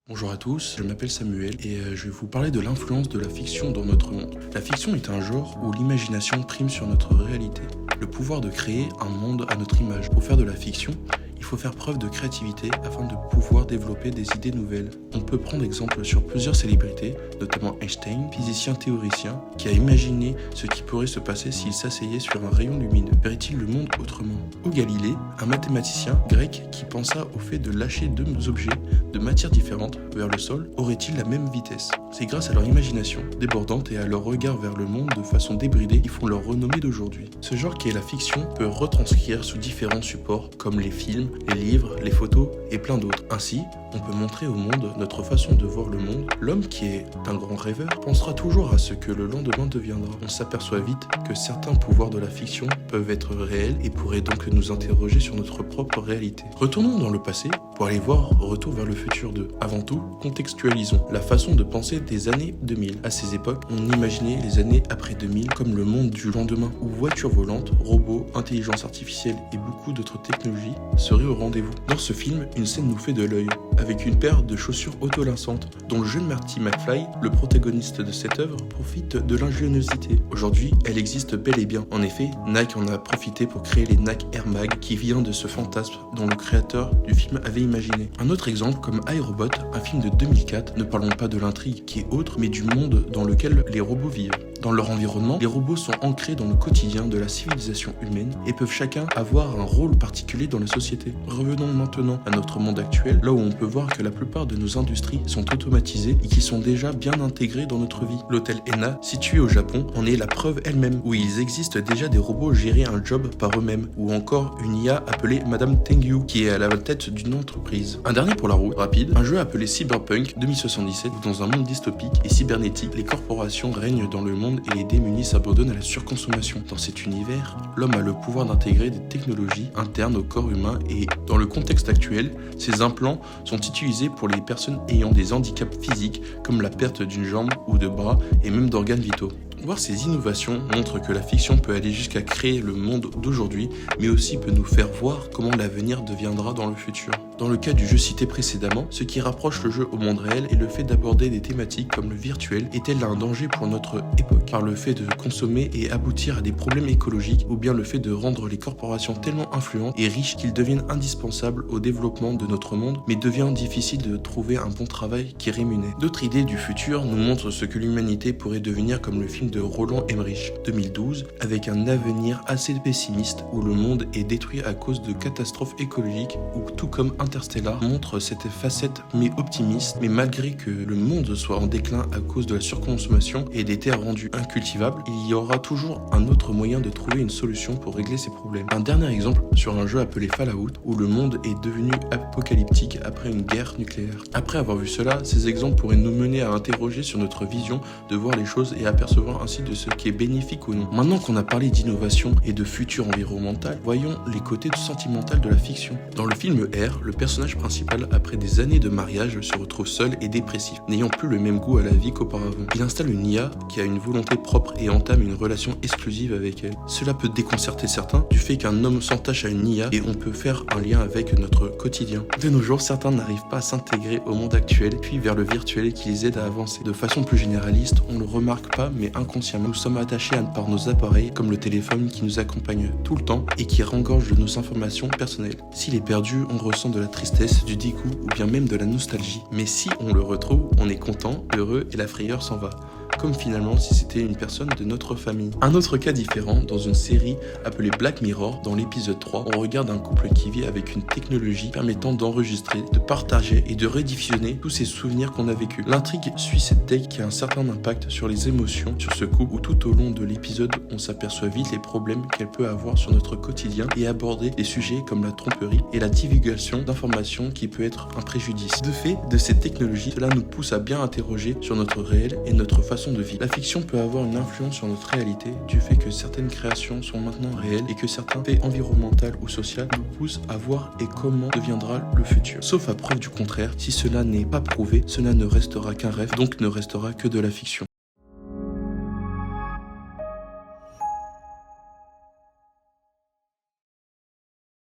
Bonjour à tous, je m'appelle Samuel et je vais vous parler de l'influence de la fiction dans notre monde. La fiction est un genre où l'imagination prime sur notre réalité. Le pouvoir de créer un monde à notre image. Pour faire de la fiction, il faut faire preuve de créativité afin de pouvoir développer des idées nouvelles. On peut prendre exemple sur plusieurs célébrités, notamment Einstein, physicien théoricien, qui a imaginé ce qui pourrait se passer s'il s'asseyait sur un rayon lumineux. Verrait-il le monde autrement? Ou Galilée, un mathématicien grec qui pensa au fait de lâcher deux objets de matières différentes vers le sol, aurait-il la même vitesse? C'est grâce à leur imagination débordante et à leur regard vers le monde de façon débridée qu'ils font leur renommée d'aujourd'hui. Ce genre qui est la fiction peut retranscrire sous différents supports comme les films, les livres, les photos et plein d'autres. Ainsi, on peut montrer au monde notre façon de voir le monde. L'homme qui est un grand rêveur pensera toujours à ce que le lendemain deviendra. On s'aperçoit vite que certains pouvoirs de la fiction peuvent être réels et pourraient donc nous interroger sur notre propre réalité. Retournons dans le passé pour aller voir Retour vers le futur 2. Avant tout, contextualisons la façon de penser des années 2000. À ces époques, on imaginait les années après 2000 comme le monde du lendemain, où voitures volantes, robots, intelligence artificielle et beaucoup d'autres technologies seraient au rendez-vous. Dans ce film, une scène nous fait de l'œil, avec une paire de chaussures autolassantes, dont le jeune Marty McFly, le protagoniste de cette œuvre, profite de l'ingéniosité. Aujourd'hui, elle existe bel et bien. En effet, Nike en a profité pour créer les Nike Air Mag, qui vient de ce fantasme dont le créateur du film avait imaginé. Un autre exemple comme iRobot, un film de 2004, ne parlons pas de l'intrigue qui est autre, mais du monde dans lequel les robots vivent. Dans leur environnement, les robots sont ancrés dans le quotidien de la civilisation humaine et peuvent chacun avoir un rôle particulier dans la société. Revenons maintenant à notre monde actuel, là où on peut voir que la plupart de nos industries sont automatisées et qui sont déjà bien intégrées dans notre vie. L'hôtel Ena, situé au Japon, en est la preuve elle-même, où il existe déjà des robots gérer un job par eux-mêmes, ou encore une IA appelée Madame Tengu, qui est à la tête d'une entreprise. Un dernier pour la route, rapide, un jeu appelé Cyberpunk 2077, où dans un monde dystopique et cybernétique, les corporations règnent dans le monde et les démunis s'abandonnent à la surconsommation. Dans cet univers, l'homme a le pouvoir d'intégrer des technologies internes au corps humain et, dans le contexte actuel, ces implants sont utilisés pour les personnes ayant des handicaps physiques comme la perte d'une jambe ou de bras et même d'organes vitaux. Voir ces innovations montre que la fiction peut aller jusqu'à créer le monde d'aujourd'hui, mais aussi peut nous faire voir comment l'avenir deviendra dans le futur. Dans le cas du jeu cité précédemment, ce qui rapproche le jeu au monde réel est le fait d'aborder des thématiques comme le virtuel est-elle un danger pour notre époque, par le fait de consommer et aboutir à des problèmes écologiques, ou bien le fait de rendre les corporations tellement influentes et riches qu'ils deviennent indispensables au développement de notre monde, mais devient difficile de trouver un bon travail qui rémunère. D'autres idées du futur nous montrent ce que l'humanité pourrait devenir, comme le film de Roland Emmerich 2012, avec un avenir assez pessimiste où le monde est détruit à cause de catastrophes écologiques, ou tout comme Interstellar montre cette facette mais optimiste, mais malgré que le monde soit en déclin à cause de la surconsommation et des terres rendues incultivables, il y aura toujours un autre moyen de trouver une solution pour régler ces problèmes. Un dernier exemple sur un jeu appelé Fallout, où le monde est devenu apocalyptique après une guerre nucléaire. Après avoir vu cela, ces exemples pourraient nous mener à interroger sur notre vision de voir les choses et apercevoir ainsi de ce qui est bénéfique ou non. Maintenant qu'on a parlé d'innovation et de futur environnemental, voyons les côtés sentimentaux de la fiction. Dans le film R, le personnage principal, après des années de mariage, se retrouve seul et dépressif, n'ayant plus le même goût à la vie qu'auparavant. Il installe une IA qui a une volonté propre et entame une relation exclusive avec elle. Cela peut déconcerter certains du fait qu'un homme s'entache à une IA et on peut faire un lien avec notre quotidien. De nos jours, certains n'arrivent pas à s'intégrer au monde actuel, puis vers le virtuel qui les aide à avancer. De façon plus généraliste, on ne le remarque pas, mais inconsciemment, nous sommes attachés par nos appareils, comme le téléphone qui nous accompagne tout le temps et qui regorge de nos informations personnelles. S'il est perdu, on ressent de la tristesse, du dégoût ou bien même de la nostalgie. Mais si on le retrouve, on est content, heureux et la frayeur s'en va. Comme finalement si c'était une personne de notre famille. Un autre cas différent, dans une série appelée Black Mirror, dans l'épisode 3, on regarde un couple qui vit avec une technologie permettant d'enregistrer, de partager et de rediffusionner tous ces souvenirs qu'on a vécus. L'intrigue suit cette tech qui a un certain impact sur les émotions, sur ce couple, où tout au long de l'épisode, on s'aperçoit vite les problèmes qu'elle peut avoir sur notre quotidien et aborder des sujets comme la tromperie et la divulgation d'informations qui peut être un préjudice. De fait, de cette technologie, cela nous pousse à bien interroger sur notre réel et notre façon de vie. La fiction peut avoir une influence sur notre réalité du fait que certaines créations sont maintenant réelles et que certains faits environnementaux ou sociaux nous poussent à voir et comment deviendra le futur. Sauf à preuve du contraire, si cela n'est pas prouvé, cela ne restera qu'un rêve, donc ne restera que de la fiction.